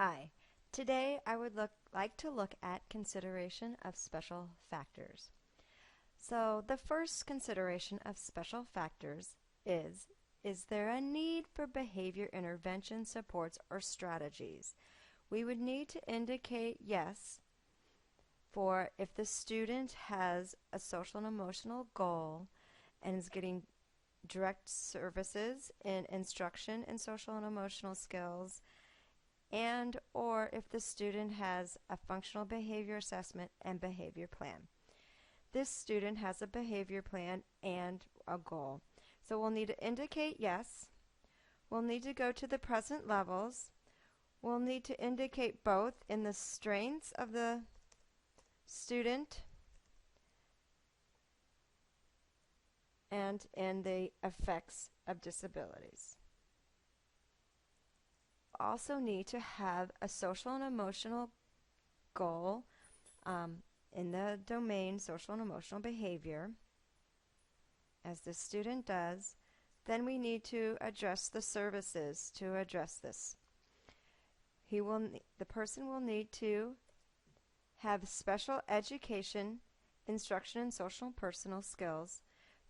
Hi, today I would like to look at consideration of special factors. So the first consideration of special factors is there a need for behavior intervention supports or strategies? We would need to indicate yes for if the student has a social and emotional goal and is getting direct services in instruction in social and emotional skills, and or if the student has a functional behavior assessment and behavior plan. This student has a behavior plan and a goal. So we'll need to indicate yes. We'll need to go to the present levels. We'll need to indicate both in the strengths of the student and in the effects of disabilities. Also need to have a social and emotional goal in the domain social and emotional behavior, as the student does. Then we need to address the services to address this. The person will need to have special education, instruction in social and personal skills.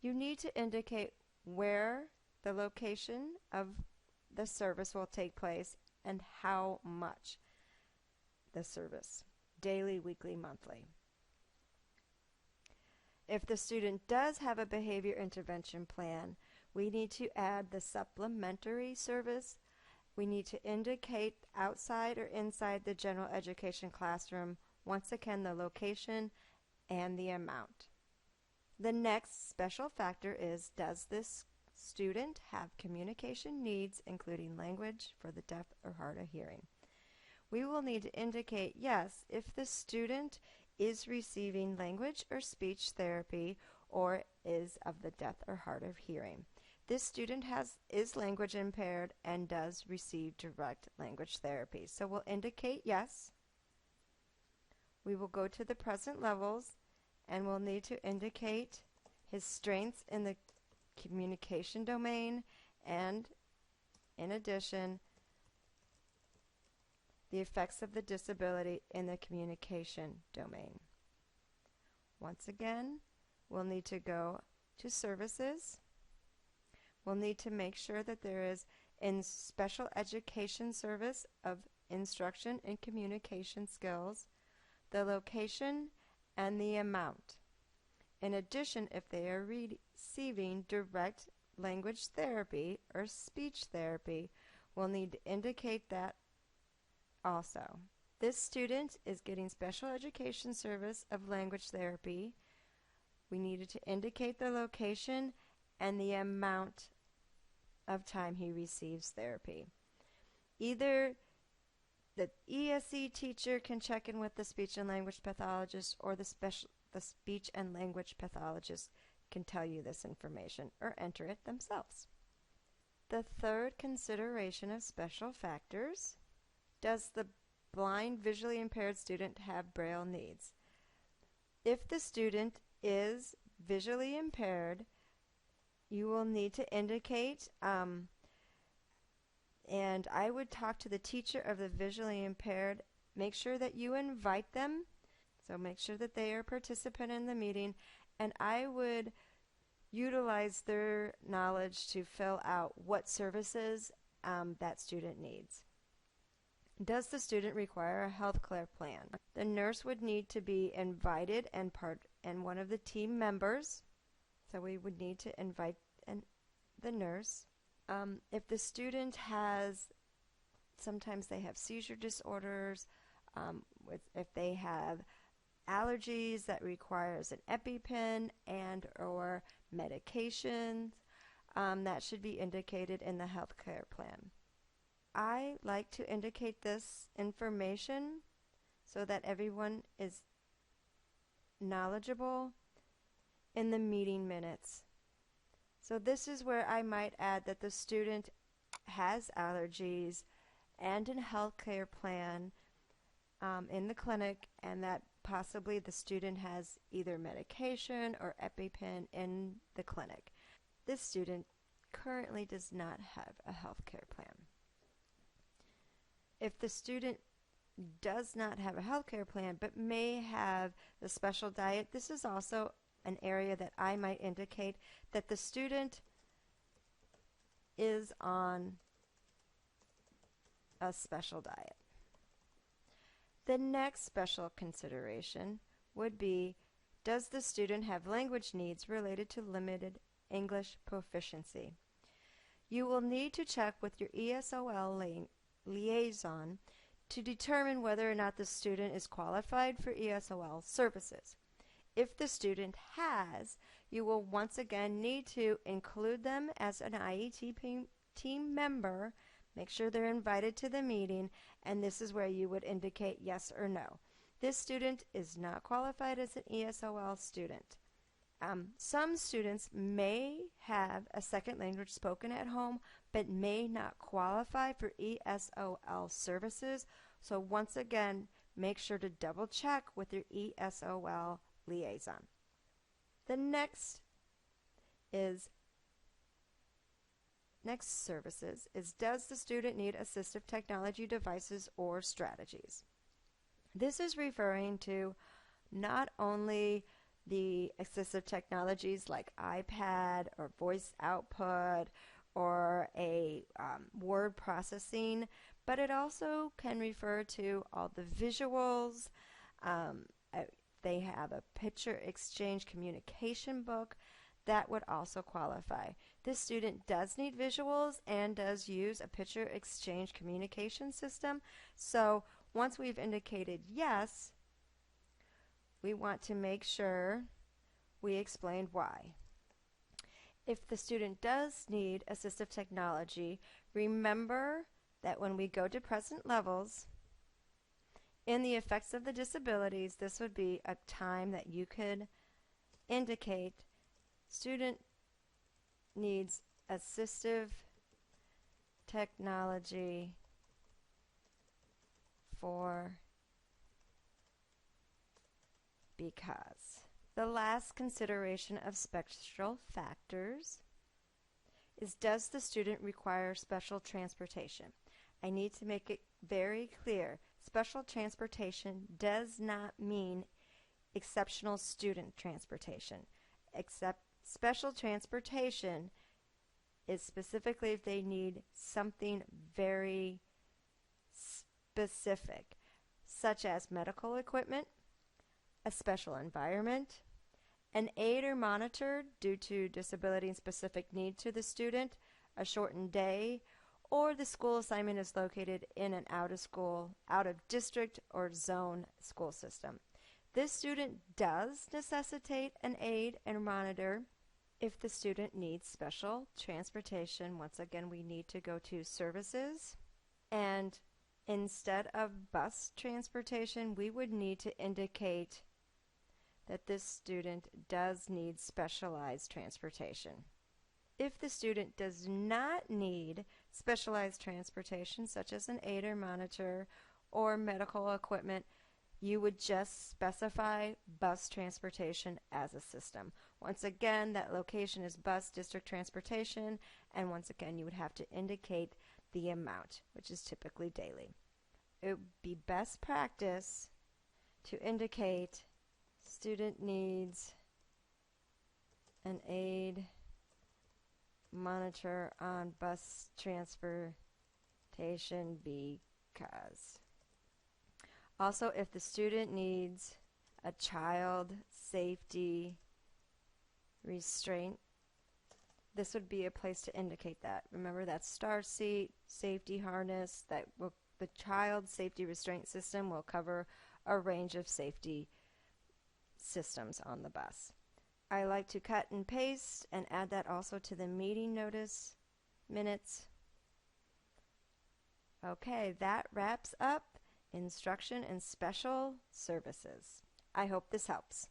You need to indicate where the location of the service will take place and how much the service, daily, weekly, monthly. If the student does have a behavior intervention plan, we need to add the supplementary service. We need to indicate outside or inside the general education classroom, once again the location and the amount. The next special factor is, does this student have communication needs, including language for the deaf or hard of hearing? We will need to indicate yes if the student is receiving language or speech therapy or is of the deaf or hard of hearing. This student is language impaired and does receive direct language therapy. So we'll indicate yes. We will go to the present levels and we'll need to indicate his strengths in the communication domain and, in addition, the effects of the disability in the communication domain. Once again, we'll need to go to services. We'll need to make sure that there is in special education service of instruction and communication skills, the location and the amount. In addition, if they are receiving direct language therapy or speech therapy, we'll need to indicate that also. This student is getting special education service of language therapy. We needed to indicate the location and the amount of time he receives therapy. Either the ESE teacher can check in with the speech and language pathologist, or the speech and language pathologist can tell you this information or enter it themselves. The third consideration of special factors: does the blind visually impaired student have Braille needs? If the student is visually impaired, you will need to indicate, and I would talk to the teacher of the visually impaired. Make sure that you invite them, so make sure that they are a participant in the meeting, and I would utilize their knowledge to fill out what services that student needs. Does the student require a health care plan? The nurse would need to be invited and one of the team members, so we would need to invite the nurse. If the student sometimes they have seizure disorders, if they have allergies that requires an EpiPen and or medications, that should be indicated in the health care plan. I like to indicate this information so that everyone is knowledgeable in the meeting minutes. So this is where I might add that the student has allergies and a health care plan in the clinic, and that possibly the student has either medication or EpiPen in the clinic. This student currently does not have a health care plan. If the student does not have a healthcare plan but may have a special diet, this is also an area that I might indicate that the student is on a special diet. The next special consideration would be, does the student have language needs related to limited English proficiency? You will need to check with your ESOL liaison to determine whether or not the student is qualified for ESOL services. If the student has, you will once again need to include them as an IET team member. Make sure they're invited to the meeting, and this is where you would indicate yes or no. This student is not qualified as an ESOL student. Some students may have a second language spoken at home, but may not qualify for ESOL services. So once again, make sure to double check with your ESOL liaison. The next services is, does the student need assistive technology devices or strategies? This is referring to not only the assistive technologies like iPad or voice output or a word processing, but it also can refer to all the visuals. They have a picture exchange communication book that would also qualify. This student does need visuals and does use a picture exchange communication system. So once we've indicated yes, we want to make sure we explain why. If the student does need assistive technology, remember that when we go to present levels, in the effects of the disabilities, this would be a time that you could indicate student needs assistive technology for because. The last consideration of special factors is, does the student require special transportation? I need to make it very clear. Special transportation does not mean exceptional student transportation. Special transportation is specifically if they need something very specific, such as medical equipment, a special environment, an aid or monitor due to disability and specific need to the student, a shortened day, or the school assignment is located in an out of district or zone school system. This student does necessitate an aid and monitor. If the student needs special transportation, once again we need to go to services, and instead of bus transportation we would need to indicate that this student does need specialized transportation. If the student does not need specialized transportation, such as an aid or monitor or medical equipment, you would just specify bus transportation as a system. Once again, that location is bus district transportation, and once again you would have to indicate the amount, which is typically daily. It would be best practice to indicate student needs an aid monitor on bus transportation because. Also, if the student needs a child safety restraint, this would be a place to indicate that. Remember, that star seat, safety harness, the child safety restraint system will cover a range of safety systems on the bus. I like to cut and paste and add that also to the meeting notice minutes. Okay, that wraps up instruction and special services. I hope this helps.